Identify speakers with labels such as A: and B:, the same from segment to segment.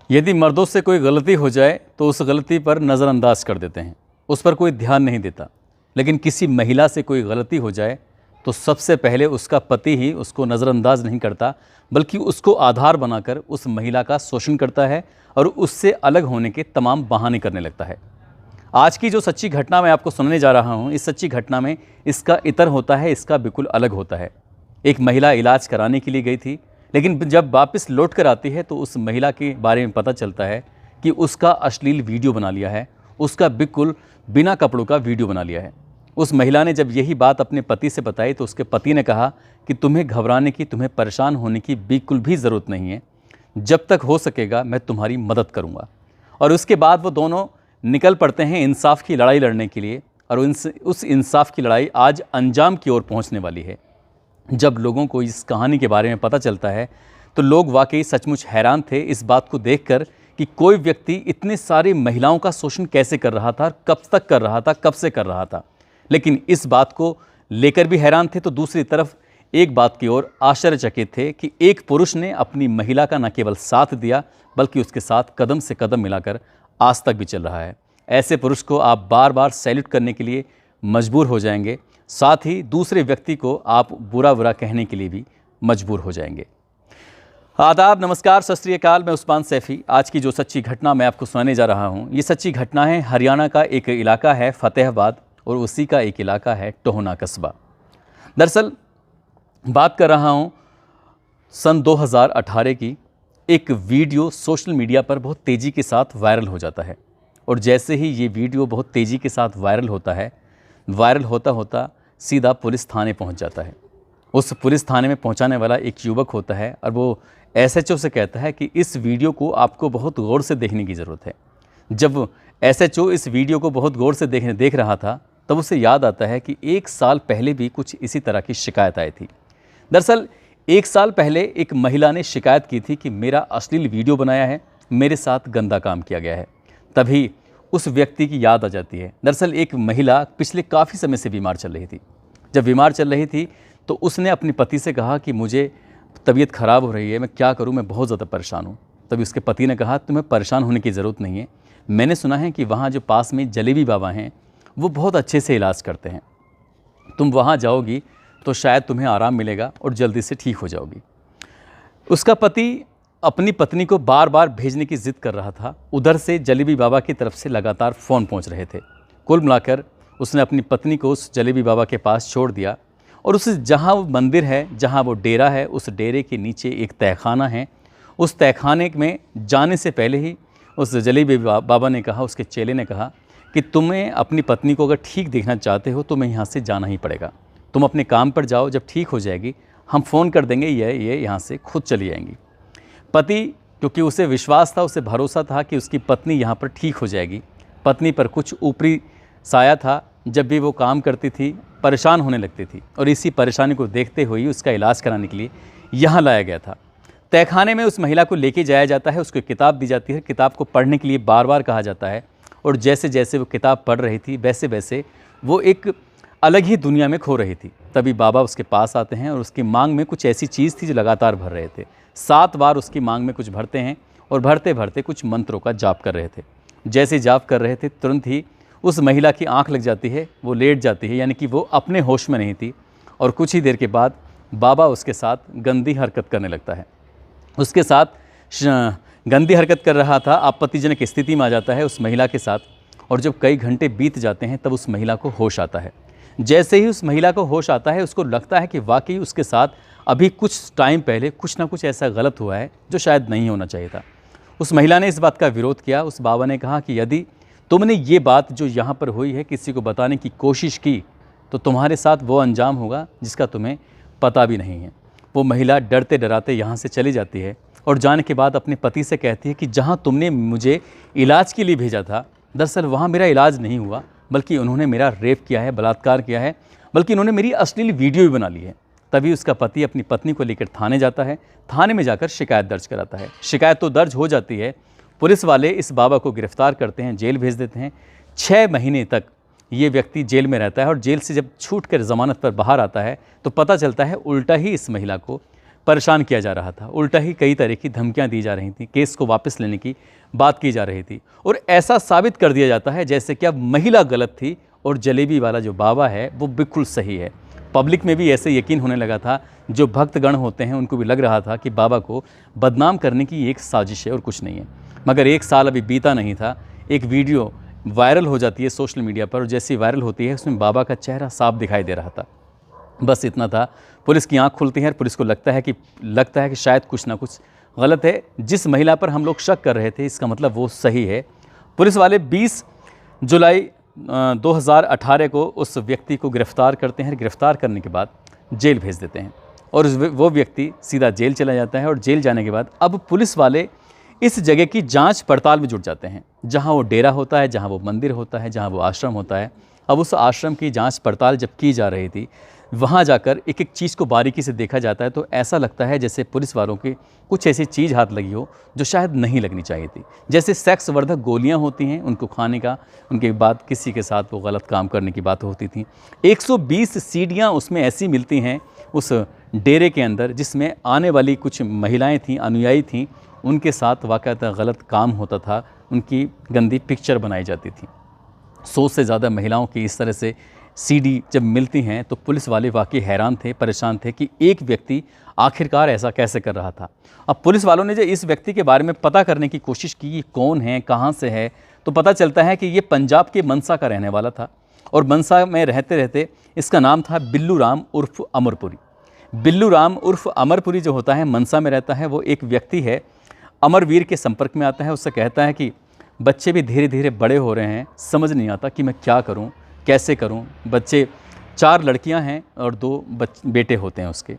A: यदि मर्दों से कोई गलती हो जाए तो उस गलती पर नज़रअंदाज कर देते हैं, उस पर कोई ध्यान नहीं देता। लेकिन किसी महिला से कोई गलती हो जाए तो सबसे पहले उसका पति ही उसको नज़रअंदाज नहीं करता, बल्कि उसको आधार बनाकर उस महिला का शोषण करता है और उससे अलग होने के तमाम बहाने करने लगता है। आज की जो सच्ची घटना मैं आपको सुनाने जा रहा हूँ, इस सच्ची घटना में इसका इतर होता है, इसका बिल्कुल अलग होता है। एक महिला इलाज कराने के लिए गई थी, लेकिन जब वापस लौट कर आती है तो उस महिला के बारे में पता चलता है कि उसका अश्लील वीडियो बना लिया है, उसका बिल्कुल बिना कपड़ों का वीडियो बना लिया है। उस महिला ने जब यही बात अपने पति से बताई तो उसके पति ने कहा कि तुम्हें घबराने की, तुम्हें परेशान होने की बिल्कुल भी ज़रूरत नहीं है, जब तक हो सकेगा मैं तुम्हारी मदद करूँगा। और उसके बाद वो दोनों निकल पड़ते हैं इंसाफ की लड़ाई लड़ने के लिए, और उस इंसाफ की लड़ाई आज अंजाम की ओर पहुँचने वाली है। जब लोगों को इस कहानी के बारे में पता चलता है तो लोग वाकई सचमुच हैरान थे इस बात को देखकर कि कोई व्यक्ति इतने सारी महिलाओं का शोषण कैसे कर रहा था, कब तक कर रहा था, कब से कर रहा था। लेकिन इस बात को लेकर भी हैरान थे तो दूसरी तरफ एक बात की ओर आश्चर्यचकित थे कि एक पुरुष ने अपनी महिला का न केवल साथ दिया बल्कि उसके साथ कदम से कदम मिलाकर आज तक भी चल रहा है। ऐसे पुरुष को आप बार बार सैल्यूट करने के लिए मजबूर हो जाएंगे, साथ ही दूसरे व्यक्ति को आप बुरा बुरा कहने के लिए भी मजबूर हो जाएंगे। आदाब, नमस्कार, सत श्री अकाल। मैं उस्मान सैफ़ी। आज की जो सच्ची घटना मैं आपको सुनाने जा रहा हूँ, ये सच्ची घटना है हरियाणा का एक इलाका है फतेहाबाद और उसी का एक इलाका है टोहना कस्बा। दरअसल बात कर रहा हूँ सन 2018 की। एक वीडियो सोशल मीडिया पर बहुत तेज़ी के साथ वायरल हो जाता है, और जैसे ही ये वीडियो बहुत तेज़ी के साथ वायरल होता है, वायरल होता होता सीधा पुलिस थाने पहुंच जाता है। उस पुलिस थाने में पहुंचाने वाला एक युवक होता है और वो एसएचओ से कहता है कि इस वीडियो को आपको बहुत गौर से देखने की ज़रूरत है। जब एसएचओ इस वीडियो को बहुत गौर से देख रहा था तब उसे याद आता है कि 1 साल पहले भी कुछ इसी तरह की शिकायत आई थी। दरअसल 1 साल पहले एक महिला ने शिकायत की थी कि मेरा अश्लील वीडियो बनाया है, मेरे साथ गंदा काम किया गया है। तभी उस व्यक्ति की याद आ जाती है। दरअसल एक महिला पिछले काफ़ी समय से बीमार चल रही थी। जब बीमार चल रही थी तो उसने अपने पति से कहा कि मुझे तबीयत ख़राब हो रही है, मैं क्या करूं, मैं बहुत ज़्यादा परेशान हूं। तभी उसके पति ने कहा तुम्हें परेशान होने की ज़रूरत नहीं है, मैंने सुना है कि वहाँ जो पास में जलेबी बाबा हैं वो बहुत अच्छे से इलाज करते हैं, तुम वहाँ जाओगी तो शायद तुम्हें आराम मिलेगा और जल्दी से ठीक हो जाओगी। उसका पति अपनी पत्नी को बार बार भेजने की ज़िद कर रहा था। उधर से जलेबी बाबा की तरफ से लगातार फ़ोन पहुंच रहे थे। कुल मिलाकर उसने अपनी पत्नी को उस जलेबी बाबा के पास छोड़ दिया और उस जहां वो मंदिर है, जहां वो डेरा है, उस डेरे के नीचे एक तहखाना है। उस तहखाने में जाने से पहले ही उस जलेबी बाबा ने कहा, उसके चेले ने कहा कि तुम्हें अपनी पत्नी को अगर ठीक देखना चाहते हो तो मैं यहाँ से जाना ही पड़ेगा, तुम अपने काम पर जाओ, जब ठीक हो जाएगी हम फ़ोन कर देंगे, ये यहाँ से खुद चली जाएंगी। पति, क्योंकि उसे विश्वास था, उसे भरोसा था कि उसकी पत्नी यहाँ पर ठीक हो जाएगी, पत्नी पर कुछ ऊपरी साया था। जब भी वो काम करती थी परेशान होने लगती थी और इसी परेशानी को देखते हुए उसका इलाज कराने के लिए यहाँ लाया गया था। तहखाने में उस महिला को लेके जाया जाता है, उसको किताब दी जाती है, किताब को पढ़ने के लिए बार बार कहा जाता है, और जैसे जैसे वो किताब पढ़ रही थी वैसे वैसे वो एक अलग ही दुनिया में खो रही थी। तभी बाबा उसके पास आते हैं और उसकी मांग में कुछ ऐसी चीज़ थी जो लगातार भर रहे थे। 7 बार उसकी मांग में कुछ भरते हैं और भरते भरते कुछ मंत्रों का जाप कर रहे थे। जैसे जाप कर रहे थे तुरंत ही उस महिला की आंख लग जाती है, वो लेट जाती है, यानी कि वो अपने होश में नहीं थी। और कुछ ही देर के बाद बाबा उसके साथ गंदी हरकत करने लगता है। उसके साथ गंदी हरकत कर रहा था, आपत्तिजनक स्थिति में आ जाता है उस महिला के साथ। और जब कई घंटे बीत जाते हैं तब उस महिला को होश आता है। जैसे ही उस महिला को होश आता है उसको लगता है कि वाकई उसके साथ अभी कुछ टाइम पहले कुछ ना कुछ ऐसा गलत हुआ है जो शायद नहीं होना चाहिए था। उस महिला ने इस बात का विरोध किया। उस बाबा ने कहा कि यदि तुमने ये बात जो यहाँ पर हुई है किसी को बताने की कोशिश की तो तुम्हारे साथ वो अंजाम होगा जिसका तुम्हें पता भी नहीं है। वो महिला डरते डराते यहाँ से चली जाती है और जाने के बाद अपने पति से कहती है कि जहाँ तुमने मुझे इलाज के लिए भेजा था, दरअसल वहाँ मेरा इलाज नहीं हुआ, बल्कि उन्होंने मेरा रेप किया है, बलात्कार किया है, बल्कि इन्होंने मेरी अश्लील वीडियो भी बना ली है। तभी उसका पति अपनी पत्नी को लेकर थाने जाता है। थाने में जाकर शिकायत दर्ज कराता है। शिकायत तो दर्ज हो जाती है। पुलिस वाले इस बाबा को गिरफ्तार करते हैं, जेल भेज देते हैं। 6 महीने तक ये व्यक्ति जेल में रहता है और जेल से जब छूट कर ज़मानत पर बाहर आता है तो पता चलता है उल्टा ही इस महिला को परेशान किया जा रहा था। उल्टा ही कई तरह की धमकियां दी जा रही थी, केस को वापस लेने की बात की जा रही थी और ऐसा साबित कर दिया जाता है जैसे कि अब महिला गलत थी और जलेबी वाला जो बाबा है वो बिल्कुल सही है। पब्लिक में भी ऐसे यकीन होने लगा था, जो भक्तगण होते हैं उनको भी लग रहा था कि बाबा को बदनाम करने की एक साजिश है और कुछ नहीं है। मगर 1 साल अभी बीता नहीं था, एक वीडियो वायरल हो जाती है सोशल मीडिया पर और जैसी वायरल होती है उसमें बाबा का चेहरा साफ दिखाई दे रहा था। बस इतना था, पुलिस की आंख खुलती है और पुलिस को लगता है कि शायद कुछ ना कुछ गलत है। जिस महिला पर हम लोग शक कर रहे थे इसका मतलब वो सही है। पुलिस वाले 20 जुलाई 2018 को उस व्यक्ति को गिरफ्तार करते हैं। गिरफ्तार करने के बाद जेल भेज देते हैं और वो व्यक्ति सीधा जेल चला जाता है और जेल जाने के बाद अब पुलिस वाले इस जगह की जांच पड़ताल में जुट जाते हैं, जहां वो डेरा होता है, जहां वो मंदिर होता है, जहां वो आश्रम होता है। अब उस आश्रम की जांच पड़ताल जब की जा रही थी, वहां जाकर एक एक चीज़ को बारीकी से देखा जाता है तो ऐसा लगता है जैसे पुलिस वालों की कुछ ऐसी चीज़ हाथ लगी हो जो शायद नहीं लगनी चाहिए थी। जैसे सेक्स वर्धक गोलियां होती हैं, उनको खाने का, उनके बाद किसी के साथ वो गलत काम करने की बात होती थी। 120 सीढ़ियाँ उसमें ऐसी मिलती हैं उस डेरे के अंदर, जिसमें आने वाली कुछ महिलाएँ थीं, अनुयायी थीं, उनके साथ वाक़ई गलत काम होता था, उनकी गंदी पिक्चर बनाई जाती थी। 100 से ज़्यादा महिलाओं की इस तरह से सीडी जब मिलती हैं तो पुलिस वाले वाकई हैरान थे, परेशान थे कि एक व्यक्ति आखिरकार ऐसा कैसे कर रहा था। अब पुलिस वालों ने जब इस व्यक्ति के बारे में पता करने की कोशिश की, ये कौन है, कहाँ से है, तो पता चलता है कि ये पंजाब के मनसा का रहने वाला था और मनसा में रहते रहते इसका नाम था बिल्लू राम उर्फ अमरपुरी। बिल्लू राम उर्फ अमरपुरी जो होता है, मनसा में रहता है। वो एक व्यक्ति है, अमरवीर के संपर्क में आता है, उससे कहता है कि बच्चे भी धीरे धीरे बड़े हो रहे हैं, समझ नहीं आता कि मैं क्या करूं, कैसे करूं। बच्चे 4 लड़कियां हैं और 2 बेटे होते हैं उसके।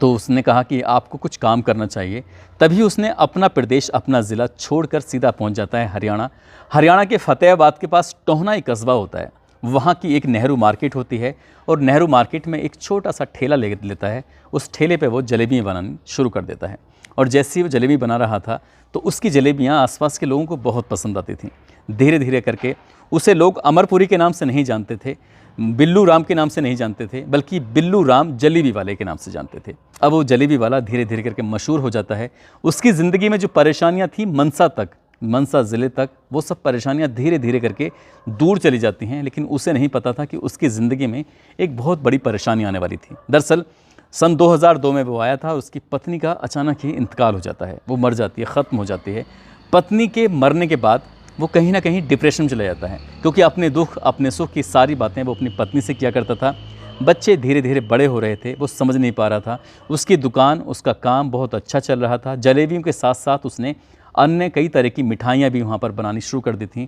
A: तो उसने कहा कि आपको कुछ काम करना चाहिए। तभी उसने अपना प्रदेश, अपना ज़िला छोड़कर सीधा पहुंच जाता है हरियाणा। हरियाणा के फतेहाबाद के पास टोहना एक कस्बा होता है, वहाँ की एक नेहरू मार्केट होती है और नेहरू मार्केट में एक छोटा सा ठेला ले लेता है। उस ठेले पे वो जलेबियाँ बनानी शुरू कर देता है और जैसे ही वो जलेबी बना रहा था तो उसकी जलेबियाँ आसपास के लोगों को बहुत पसंद आती थीं। धीरे धीरे करके उसे लोग अमरपुरी के नाम से नहीं जानते थे, बिल्लू राम के नाम से नहीं जानते थे, बल्कि बिल्लू राम जलेबी वाले के नाम से जानते थे। अब वो जलेबी वाला धीरे धीरे करके मशहूर हो जाता है। उसकी ज़िंदगी में जो परेशानियाँ थी मनसा ज़िले तक, वो सब परेशानियाँ धीरे धीरे करके दूर चली जाती हैं। लेकिन उसे नहीं पता था कि उसकी ज़िंदगी में एक बहुत बड़ी परेशानी आने वाली थी। दरअसल सन 2002 में वो आया था और उसकी पत्नी का अचानक ही इंतकाल हो जाता है, वो मर जाती है, ख़त्म हो जाती है। पत्नी के मरने के बाद वो कहीं ना कहीं डिप्रेशन में चला जाता है, क्योंकि अपने दुख, अपने सुख की सारी बातें वो अपनी पत्नी से किया करता था। बच्चे धीरे धीरे बड़े हो रहे थे, वो समझ नहीं पा रहा था। उसकी दुकान, उसका काम बहुत अच्छा चल रहा था। जलेबियों के साथ साथ उसने अन्य कई तरह की मिठाइयाँ भी वहाँ पर बनानी शुरू कर दी थी।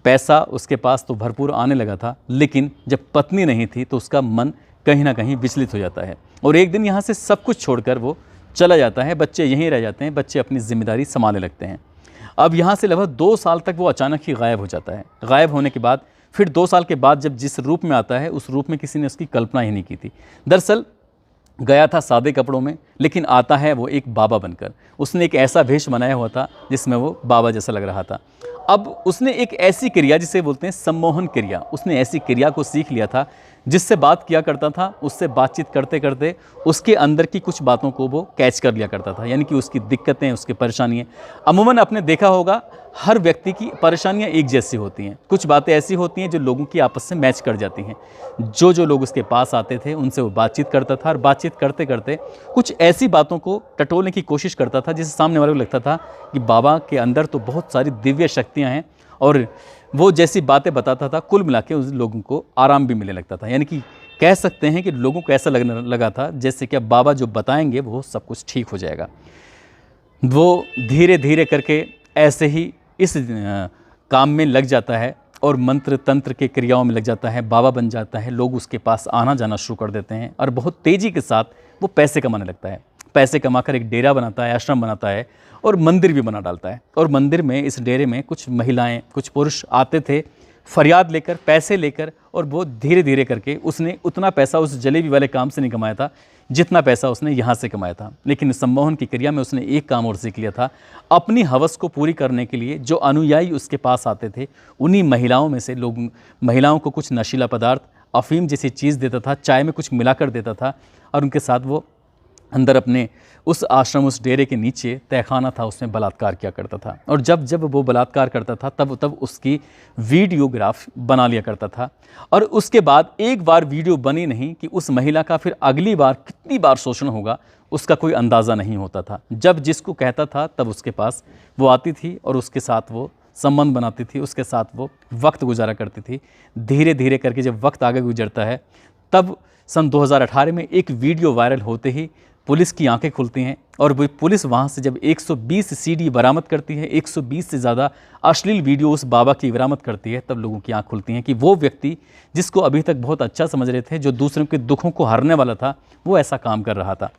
A: पैसा उसके पास तो भरपूर आने लगा था, लेकिन जब पत्नी नहीं थी तो उसका मन कहीं ना कहीं विचलित हो जाता है और एक दिन यहाँ से सब कुछ छोड़कर वो चला जाता है। बच्चे यहीं रह जाते हैं, बच्चे अपनी जिम्मेदारी संभालने लगते हैं। अब यहाँ से लगभग 2 साल तक वो अचानक ही गायब हो जाता है। गायब होने के बाद फिर 2 साल के बाद जब जिस रूप में आता है, उस रूप में किसी ने उसकी कल्पना ही नहीं की थी। दरअसल गया था सादे कपड़ों में, लेकिन आता है वो एक बाबा बनकर। उसने एक ऐसा वेश बनाया हुआ था जिसमें वो बाबा जैसा लग रहा था। अब उसने एक ऐसी क्रिया जिसे बोलते हैं सम्मोहन क्रिया, उसने ऐसी क्रिया को सीख लिया था जिससे बात किया करता था। उससे बातचीत करते करते उसके अंदर की कुछ बातों को वो कैच कर लिया करता था, यानी कि उसकी दिक्कतें, उसकी परेशानियाँ। अमूमन आपने देखा होगा हर व्यक्ति की परेशानियाँ एक जैसी होती हैं। कुछ बातें ऐसी होती हैं जो लोगों की आपस से मैच कर जाती हैं। जो लोग उसके पास आते थे उनसे वो बातचीत करता था और बातचीत करते करते कुछ ऐसी बातों को टटोलने की कोशिश करता था जिससे सामने वाले को लगता था कि बाबा के अंदर तो बहुत सारी दिव्य शक्तियाँ हैं और वो जैसी बातें बताता था, कुल मिला के उस लोगों को आराम भी मिलने लगता था। यानी कि कह सकते हैं कि लोगों को ऐसा लगने लगा था जैसे कि अब बाबा जो बताएंगे वो सब कुछ ठीक हो जाएगा। वो धीरे धीरे करके ऐसे ही इस काम में लग जाता है और मंत्र तंत्र के क्रियाओं में लग जाता है, बाबा बन जाता है। लोग उसके पास आना जाना शुरू कर देते हैं और बहुत तेज़ी के साथ वो पैसे कमाने लगता है। पैसे कमाकर एक डेरा बनाता है, आश्रम बनाता है और मंदिर भी बना डालता है। और मंदिर में, इस डेरे में कुछ महिलाएं, कुछ पुरुष आते थे फरियाद लेकर, पैसे लेकर, और वो धीरे धीरे करके उसने उतना पैसा उस जलेबी वाले काम से नहीं कमाया था जितना पैसा उसने यहाँ से कमाया था। लेकिन सम्मोहन की क्रिया में उसने एक काम और सीख लिया था। अपनी हवस को पूरी करने के लिए जो अनुयायी उसके पास आते थे, उन्हीं महिलाओं में से महिलाओं को कुछ नशीला पदार्थ, अफीम जैसी चीज़ देता था, चाय में कुछ मिलाकर देता था और उनके साथ वो अंदर अपने उस आश्रम, उस डेरे के नीचे तहखाना था, उसमें बलात्कार किया करता था। और जब जब वो बलात्कार करता था तब तब उसकी वीडियोग्राफ बना लिया करता था। और उसके बाद एक बार वीडियो बनी नहीं कि उस महिला का फिर अगली बार कितनी बार शोषण होगा, उसका कोई अंदाज़ा नहीं होता था। जब जिसको कहता था तब उसके पास वो आती थी और उसके साथ वो संबंध बनाती थी, उसके साथ वो वक्त गुजारा करती थी। धीरे धीरे करके जब वक्त आगे गुजरता है तब सन 2018 में एक वीडियो वायरल होते ही पुलिस की आंखें खुलती हैं और वो पुलिस वहाँ से जब 120 सीडी बरामद करती है, 120 से ज़्यादा अश्लील वीडियो उस बाबा की बरामद करती है, तब लोगों की आंख खुलती हैं कि वो व्यक्ति जिसको अभी तक बहुत अच्छा समझ रहे थे, जो दूसरों के दुखों को हरने वाला था, वो ऐसा काम कर रहा था।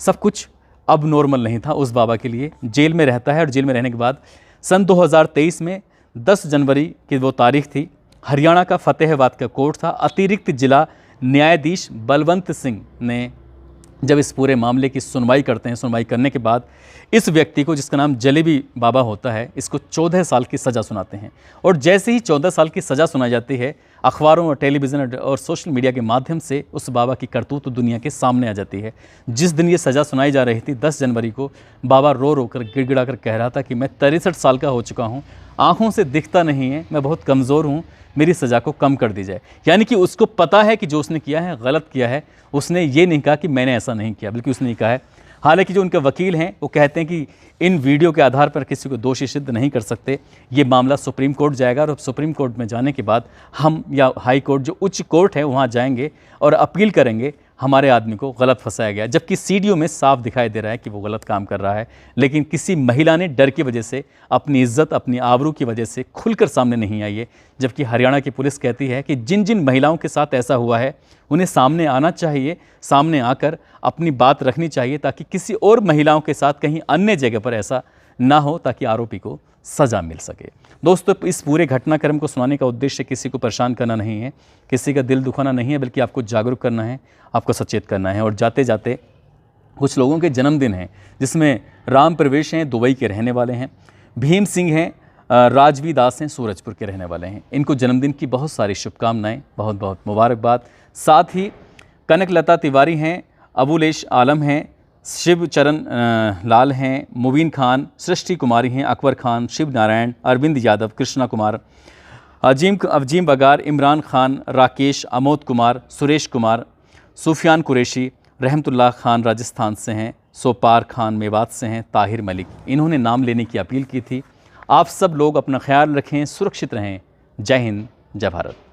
A: सब कुछ अब नॉर्मल नहीं था उस बाबा के लिए। जेल में रहता है और जेल में रहने के बाद सन 2023 में 10 जनवरी की वो तारीख थी। हरियाणा का फतेहाबाद का कोर्ट था। अतिरिक्त जिला न्यायाधीश बलवंत सिंह ने जब इस पूरे मामले की सुनवाई करते हैं, सुनवाई करने के बाद इस व्यक्ति को, जिसका नाम जलेबी बाबा होता है, इसको 14 साल की सज़ा सुनाते हैं। और जैसे ही 14 साल की सज़ा सुनाई जाती है, अखबारों और टेलीविज़न और सोशल मीडिया के माध्यम से उस बाबा की करतूत दुनिया के सामने आ जाती है। जिस दिन ये सज़ा सुनाई जा रही थी 10 जनवरी को, बाबा रो रो कर गिड़गिड़ा कर कह रहा था कि मैं 63 साल का हो चुका हूँ, आँखों से दिखता नहीं है, मैं बहुत कमज़ोर हूँ, मेरी सज़ा को कम कर दी जाए। यानी कि उसको पता है कि जो उसने किया है गलत किया है। उसने ये नहीं कहा कि मैंने ऐसा नहीं किया, बल्कि उसने ये कहा है। हालांकि जो उनके वकील हैं वो कहते हैं कि इन वीडियो के आधार पर किसी को दोषी सिद्ध नहीं कर सकते। ये मामला सुप्रीम कोर्ट जाएगा और सुप्रीम कोर्ट में जाने के बाद हम या हाई कोर्ट, जो उच्च कोर्ट है, वहाँ जाएंगे और अपील करेंगे हमारे आदमी को गलत फंसाया गया। जबकि सीडीओ में साफ दिखाई दे रहा है कि वो गलत काम कर रहा है, लेकिन किसी महिला ने डर की वजह से, अपनी इज्जत, अपनी आबरू की वजह से खुलकर सामने नहीं आई है। जबकि हरियाणा की पुलिस कहती है कि जिन जिन महिलाओं के साथ ऐसा हुआ है उन्हें सामने आना चाहिए, सामने आकर अपनी बात रखनी चाहिए, ताकि किसी और महिलाओं के साथ कहीं अन्य जगह पर ऐसा ना हो, ताकि आरोपी को सज़ा मिल सके। दोस्तों, इस पूरे घटनाक्रम को सुनाने का उद्देश्य किसी को परेशान करना नहीं है, किसी का दिल दुखाना नहीं है, बल्कि आपको जागरूक करना है, आपको सचेत करना है। और जाते जाते कुछ लोगों के जन्मदिन हैं, जिसमें राम प्रवेश हैं, दुबई के रहने वाले हैं, भीम सिंह हैं, राजवी दास हैं, सूरजपुर के रहने वाले हैं। इनको जन्मदिन की बहुत सारी शुभकामनाएं, बहुत बहुत मुबारकबाद। साथ ही कनकलता तिवारी हैं, अबुलेश आलम हैं, शिव चरण लाल हैं, मुबीन खान, सृष्टि कुमारी हैं, अकबर खान, शिव नारायण, अरविंद यादव, कृष्णा कुमार, अजीम बगार, इमरान खान, राकेश, अमोद कुमार, सुरेश कुमार, सुफियान कुरैशी, रहमतुल्लाह खान राजस्थान से हैं, सोपार खान मेवात से हैं, ताहिर मलिक। इन्होंने नाम लेने की अपील की थी। आप सब लोग अपना ख्याल रखें, सुरक्षित रहें। जय हिंद, जय भारत।